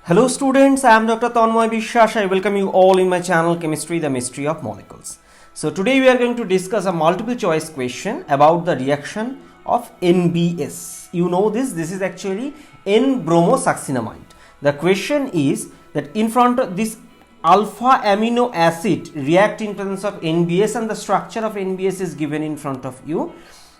Hello students, I am Dr. Tanmoy Biswas. I welcome you all in my channel Chemistry, the Mystery of Molecules. So today we are going to discuss a multiple choice question about the reaction of NBS. You know this is actually N-Bromosuccinimide. The question is that in front of this alpha amino acid react in presence of NBS and the structure of NBS is given in front of you.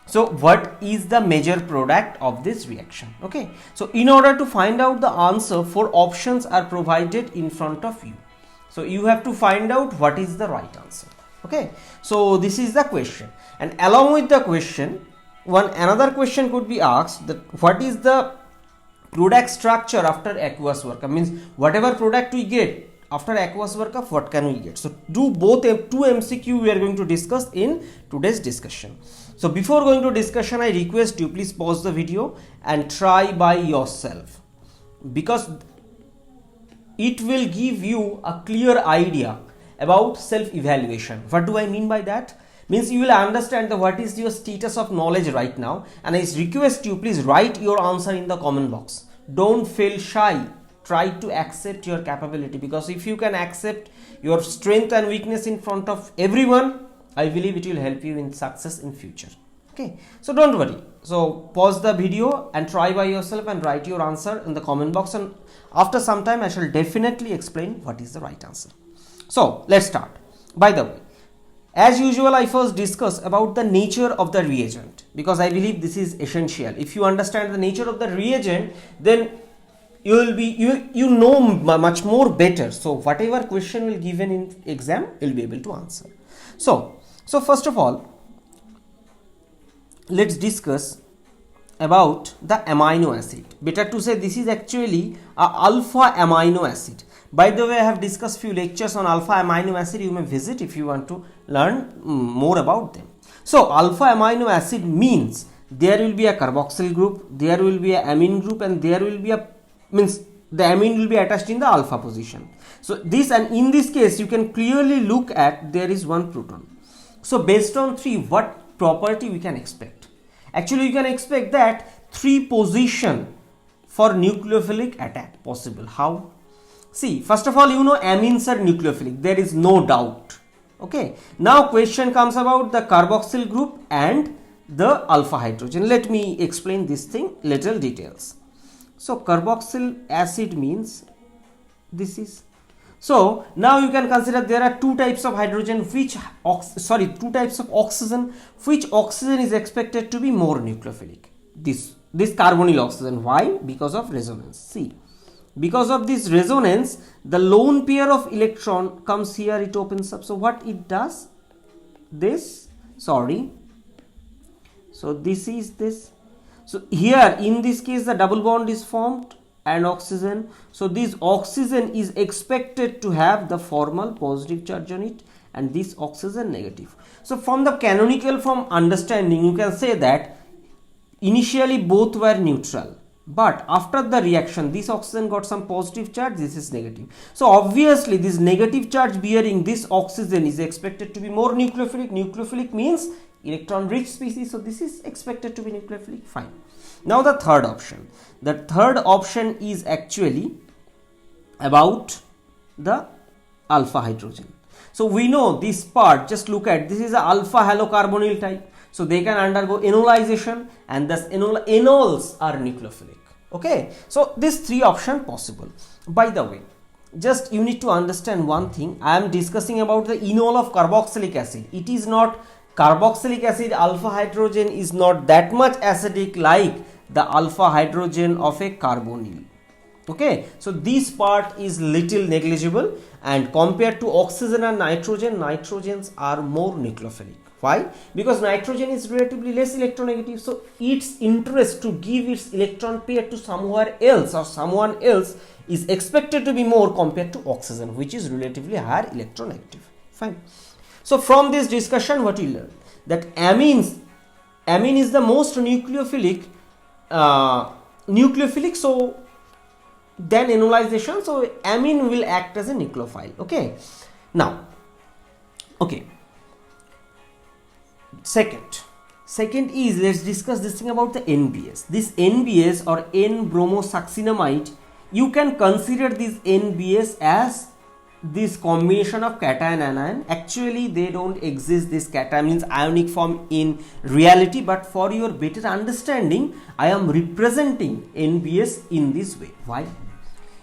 So what is the major product of this reaction? Okay, so in order to find out the answer, 4 options are provided in front of you. So you have to find out what is the right answer. Okay, so this is the question, and along with the question, another question could be asked, that what is the product structure after aqueous workup? Means whatever product we get after aqueous workup, what can we get? So do both 2 MCQ we are going to discuss in today's discussion. So before going to discussion, I request you please pause the video and try by yourself, because it will give you a clear idea about self-evaluation. What do I mean by that? Means you will understand what is your status of knowledge right now, and I request you please write your answer in the comment box. Don't feel shy. Try to accept your capability, because if you can accept your strength and weakness in front of everyone, I believe it will help you in success in future. Okay, so don't worry. So pause the video and try by yourself and write your answer in the comment box, and after some time I shall definitely explain what is the right answer. So let's start. By the way, as usual, I first discuss about the nature of the reagent, because I believe this is essential. If you understand the nature of the reagent, then you will be you know much more better. So whatever question will given in exam, you will be able to answer. So first of all, let's discuss about the amino acid. Better to say this is actually a alpha amino acid. By the way, I have discussed few lectures on alpha amino acid. You may visit if you want to learn more about them. So alpha amino acid means there will be a carboxyl group, there will be a amine group, and there will be a means the amine will be attached in the alpha position. So this, and in this case you can clearly look at there is one proton. So based on 3, what property we can expect? Actually you can expect that 3 position for nucleophilic attack possible. How? See, first of all, you know amines are nucleophilic, there is no doubt. Okay, now question comes about the carboxyl group and the alpha hydrogen. Let me explain this thing little details. So which acid means this is. So now you can consider there are 2 types of hydrogen, two types of oxygen. Which oxygen is expected to be more nucleophilic? This carbonyl oxygen. Why? Because of resonance. See, because of this resonance, the lone pair of electron comes here, it opens up. So what it does? So this is this. So here in this case the double bond is formed and oxygen. So this oxygen is expected to have the formal positive charge on it, and this oxygen negative. So from the canonical form understanding, you can say that initially both were neutral, but after the reaction this oxygen got some positive charge, this is negative. So obviously this negative charge bearing this oxygen is expected to be more nucleophilic. Nucleophilic means electron rich species, so this is expected to be nucleophilic. Fine. Now the third option. The third option is actually about the alpha hydrogen. So we know this part, just look at this is a alpha halocarbonyl type, so they can undergo enolization, and thus enols are nucleophilic. Okay, so these 3 options possible. By the way, just you need to understand one thing. I am discussing about the enol of carboxylic acid. It is not carboxylic acid, alpha hydrogen is not that much acidic like the alpha hydrogen of a carbonyl. Okay, so this part is little negligible, and compared to oxygen and nitrogen, nitrogens are more nucleophilic. Why? Because nitrogen is relatively less electronegative, so its interest to give its electron pair to somewhere else or someone else is expected to be more compared to oxygen, which is relatively higher electronegative. Fine. So from this discussion, what we learned, that amine is the most nucleophilic, so then enolization, so amine will act as a nucleophile. Okay, now second is, let's discuss this thing about the NBS. This NBS or N-Bromosuccinimide you can consider this NBS as this combination of cation and anion. Actually they don't exist, this cation means ionic form in reality, but for your better understanding I am representing NBS in this way. Why?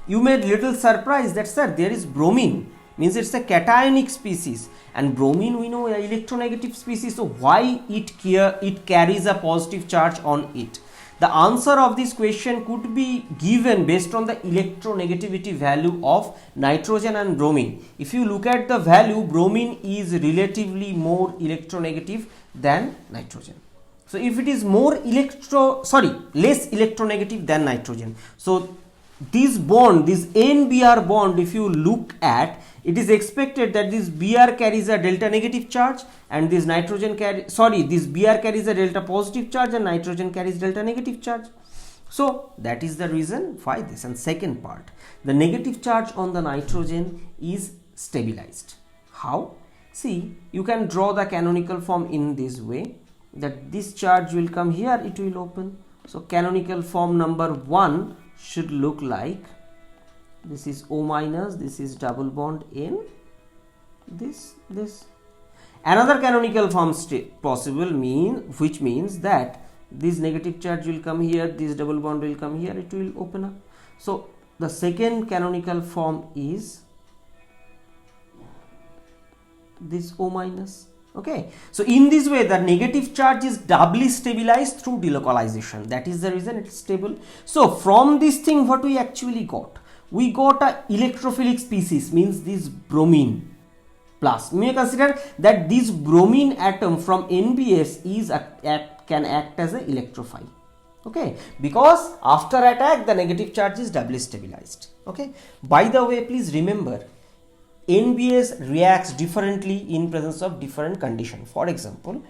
You may little surprised that sir, there is bromine, means it's a cationic species, and bromine we know a electronegative species, so why it carries a positive charge on it? The answer of this question could be given based on the electronegativity value of nitrogen and bromine. If you look at the value, bromine is relatively more electronegative than nitrogen. So if it is less electronegative than nitrogen, so this bond, this NBr bond, if you look at, it is expected that this Br carries a delta negative charge and this this Br carries a delta positive charge and nitrogen carries delta negative charge. So that is the reason why this. And second part, the negative charge on the nitrogen is stabilized. How? See, you can draw the canonical form in this way, that this charge will come here, it will open. So canonical form number 1 should look like, this is O minus, this is double bond N, this. Another canonical form possible which means that this negative charge will come here, this double bond will come here, it will open up. So the second canonical form is this O minus. Okay, so in this way the negative charge is doubly stabilized through delocalization. That is the reason it is stable. So from this thing what we actually got? We got a electrophilic species, means this bromine plus. We may consider that this bromine atom from NBS can act as an electrophile. Okay, because after attack the negative charge is doubly stabilized. Okay, by the way, please remember, NBS reacts differently in presence of different condition. For example,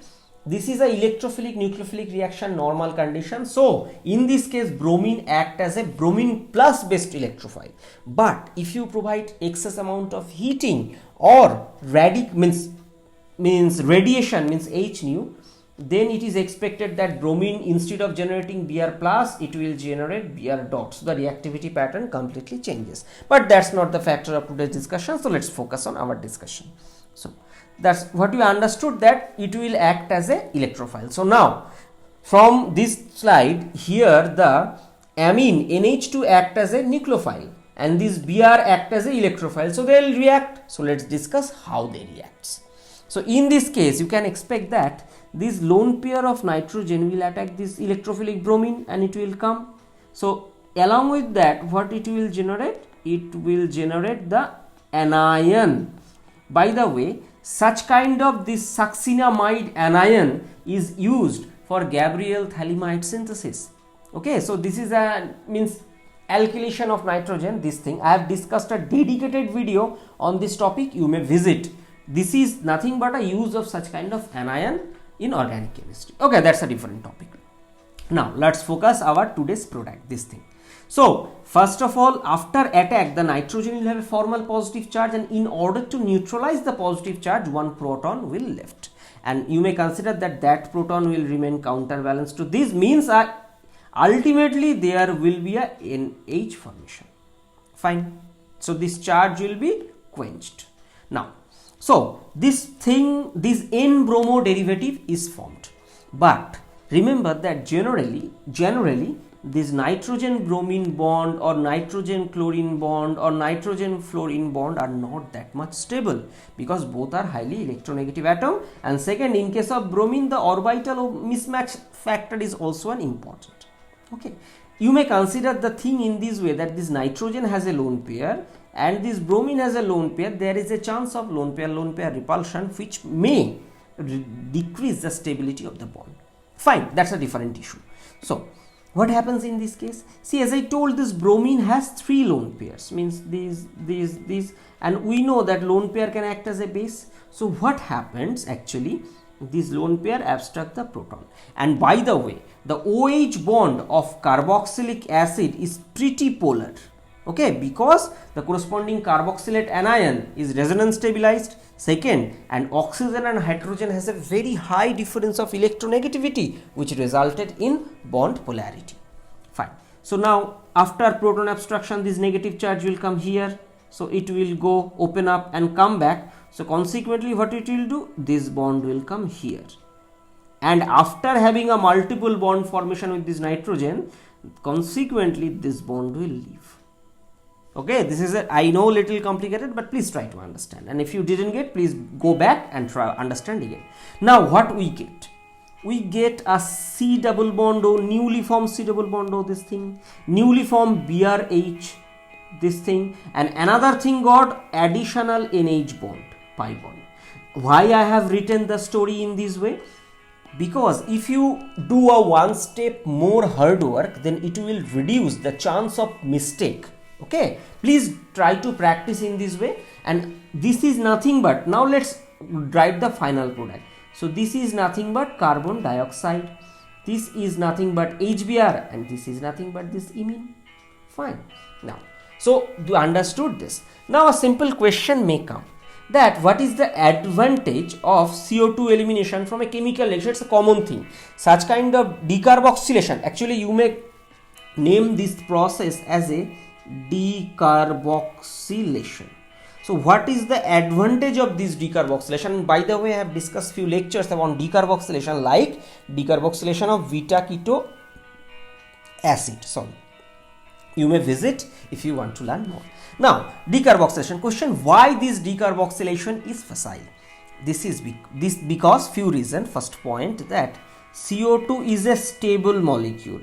this is a electrophilic nucleophilic reaction, normal condition. So in this case bromine act as a bromine plus based electrophile. But if you provide excess amount of heating or radiation means H nu, then it is expected that bromine, instead of generating Br plus, it will generate Br dot. So the reactivity pattern completely changes. But that's not the factor of today's discussion. So let's focus on our discussion. So that's what we understood, that it will act as a electrophile. So now from this slide here, the amine NH2 act as a nucleophile and this Br act as a electrophile. So they will react. So let's discuss how they react. So in this case you can expect that this lone pair of nitrogen will attack this electrophilic bromine and it will come. So along with that, what it will generate? It will generate the anion. By the way, such kind of this succinimide anion is used for Gabriel thalamide synthesis. Okay, so this is a alkylation of nitrogen. This thing I have discussed a dedicated video on this topic, you may visit. This is nothing but a use of such kind of anion in organic chemistry. Okay, that's a different topic. Now let's focus our today's product, this thing. So first of all, after attack the nitrogen will have a formal positive charge, and in order to neutralize the positive charge one proton will left, and you may consider that proton will remain counterbalance to this, means ultimately there will be a NH formation. Fine. So this charge will be quenched. Now so this N-bromo derivative is formed, but remember that generally this nitrogen bromine bond or nitrogen chlorine bond or nitrogen fluorine bond are not that much stable, because both are highly electronegative atom, and second, in case of bromine the orbital mismatch factor is also an important. Okay, you may consider the thing in this way, that this nitrogen has a lone pair and this bromine has a lone pair. There is a chance of lone pair repulsion which may decrease the stability of the bond. Fine, that's a different issue. So what happens in this case? See, as I told, this bromine has 3 lone pairs, means these, and we know that lone pair can act as a base. So what happens actually? This lone pair abstract the proton, and by the way, the OH bond of carboxylic acid is pretty polar. Okay, because the corresponding carboxylate anion is resonance stabilized. Second, and oxygen and hydrogen has a very high difference of electronegativity which resulted in bond polarity. Fine. So now after proton abstraction, this negative charge will come here, so it will go open up and come back. So consequently what it will do, this bond will come here, and after having a multiple bond formation with this nitrogen, consequently this bond will leave. Okay, this is I know little complicated, but please try to understand, and if you didn't get, please go back and try understand again. Now what we get? We get a C double bond O, newly formed C double bond O, this thing, newly formed BRH, this thing, and another thing got additional NH bond, pi bond. Why I have written the story in this way? Because if you do a one step more hard work, then it will reduce the chance of mistake. Okay, please try to practice in this way. And this is nothing but, now let's write the final product. So this is nothing but carbon dioxide, this is nothing but HBr, and this is nothing but this imine. Fine. Now, so you understood this. Now a simple question may come, that what is the advantage of CO2 elimination from a chemical reaction? It's a common thing. Such kind of decarboxylation, actually you may name this process as a decarboxylation. So what is the advantage of this decarboxylation? By the way, I have discussed few lectures on decarboxylation, like decarboxylation of beta keto acid. Sorry, you may visit if you want to learn more. Now decarboxylation question, why this decarboxylation is facile? This is because few reasons. First point, that CO2 is a stable molecule.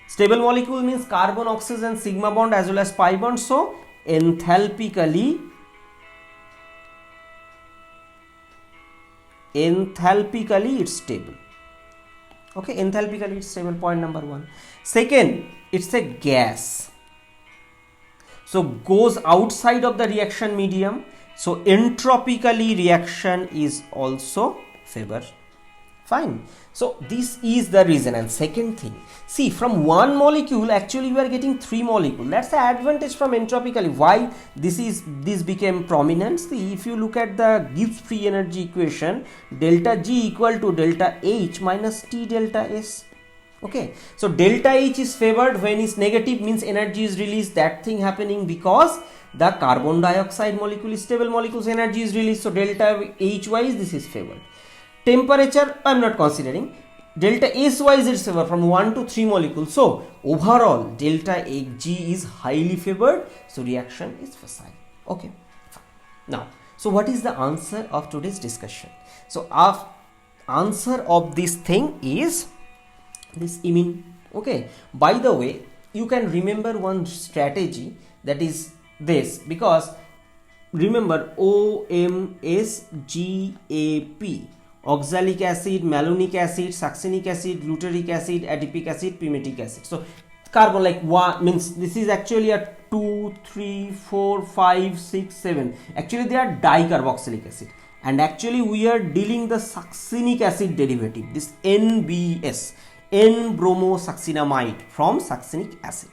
Stable molecule means carbon, oxygen, sigma bond as well as pi bond. So enthalpically it's stable. Okay, enthalpically it's stable, point number one. Second, it's a gas, so goes outside of the reaction medium, so entropically reaction is also favored. Fine. So this is the reason. And second thing, see, from one molecule actually we are getting three molecules. That's the advantage from entropically. Why this became prominent? See, if you look at the Gibbs free energy equation, delta G equal to delta H minus T delta S. Okay, so delta H is favored when it's negative, means energy is released. That thing happening because the carbon dioxide molecule is stable molecules, energy is released. So delta H wise this is favored. Temperature I am not considering. Delta S wise is favored from 1 to 3 molecules. So overall delta G is highly favored. So reaction is facile. Okay. Now, so what is the answer of today's discussion? So our answer of this thing is this imine. Okay. By the way, you can remember one strategy, that is this, because remember OMSGAP. Oxalic acid, malonic acid, succinic acid, glutaric acid, adipic acid, pimetic acid. So carbon, like one means this is actually a 2, 3, 4, 5, 6, 7. Actually they are dicarboxylic acid, and actually we are dealing the succinic acid derivative, this NBS, N-Bromosuccinimide from succinic acid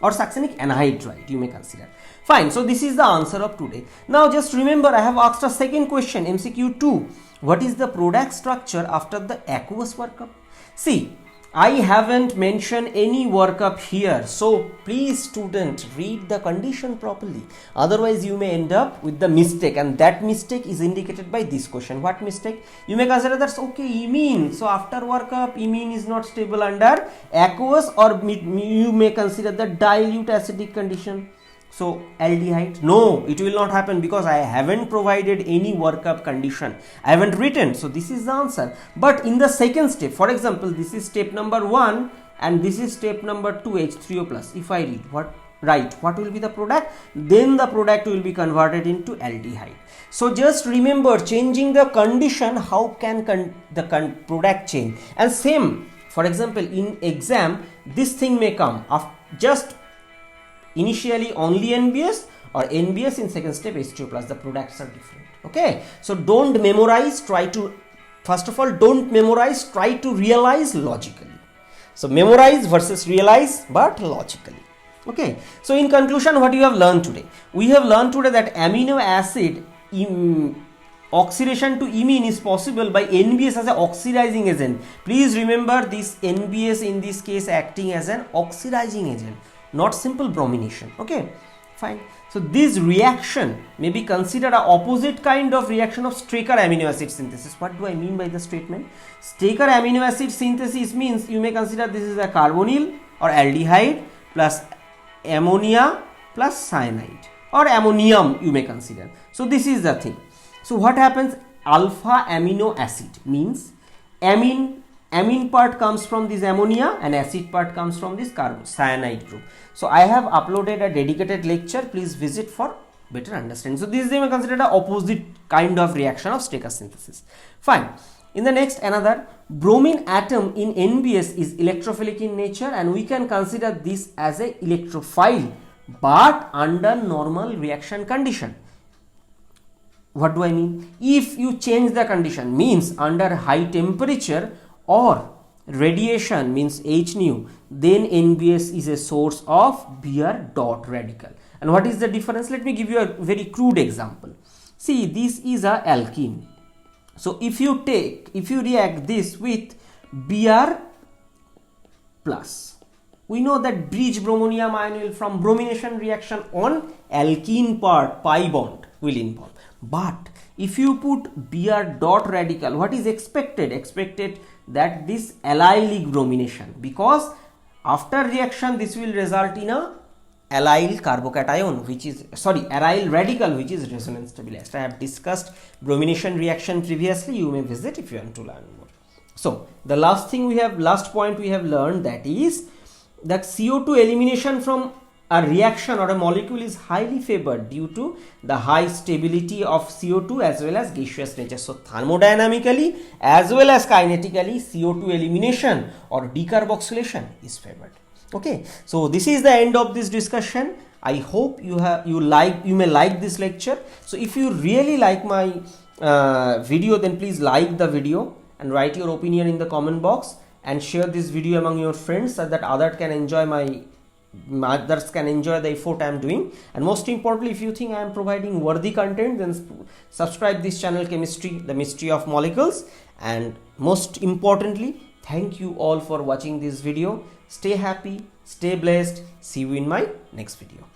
or succinic anhydride, you may consider. Fine. So this is the answer of today. Now just remember, I have asked a second question, MCQ2. What is the product structure after the aqueous workup? See, I haven't mentioned any workup here, so please student read the condition properly, otherwise you may end up with the mistake, and that mistake is indicated by this question. What mistake? You may consider that's okay, imine, so after workup imine is not stable under aqueous, or you may consider the dilute acidic condition. So aldehyde, no, it will not happen because I haven't provided any workup condition, I haven't written. So this is the answer. But in the second step, for example, this is step number 1 and this is step number 2, H3O plus. If I read what will be the product, then the product will be converted into aldehyde. So just remember, changing the condition, how can the product change? And same, for example, in exam this thing may come after just initially only NBS or NBS in second step H2 plus, the products are different. Okay, so don't memorize, try to, first of all, don't memorize, try to realize logically. So memorize versus realize, but logically. Okay, so in conclusion, what you have learned today? We have learned today that amino acid oxidation to imine is possible by NBS as an oxidizing agent. Please remember this NBS in this case acting as an oxidizing agent, not simple bromination. Okay, fine. So this reaction may be considered an opposite kind of reaction of Straker amino acid synthesis. What do I mean by the statement? Straker amino acid synthesis means you may consider this is a carbonyl or aldehyde plus ammonia plus cyanide, or ammonium you may consider. So this is the thing. So what happens? Alpha amino acid means amine part comes from this ammonia and acid part comes from this cyanide group. So I have uploaded a dedicated lecture, please visit for better understanding. So this is considered an opposite kind of reaction of Straker synthesis. Fine. In the next, another bromine atom in NBS is electrophilic in nature, and we can consider this as a electrophile but under normal reaction condition. What do I mean? If you change the condition, means under high temperature or radiation, means H nu, then NBS is a source of Br dot radical. And what is the difference? Let me give you a very crude example. See, this is a alkene. So if you react this with Br plus, we know that bridge bromonium ion will from bromination reaction on alkene part pi bond will involve. But if you put Br dot radical, what is expected? Expected that this allylic bromination, because after reaction this will result in a allyl carbocation, which is aryl radical, which is resonance stabilized. I have discussed bromination reaction previously. You may visit if you want to learn more. So the last point we have learned, that is that CO2 elimination from a reaction or a molecule is highly favored due to the high stability of CO2 as well as gaseous nature. So thermodynamically as well as kinetically, CO2 elimination or decarboxylation is favored. Okay, so this is the end of this discussion. I hope you may like this lecture. So if you really like my video, then please like the video and write your opinion in the comment box and share this video among your friends so that others can enjoy the effort I am doing. And most importantly, if you think I am providing worthy content, then subscribe this channel, Chemistry, the Mystery of Molecules. And most importantly, thank you all for watching this video. Stay happy, stay blessed. See you in my next video.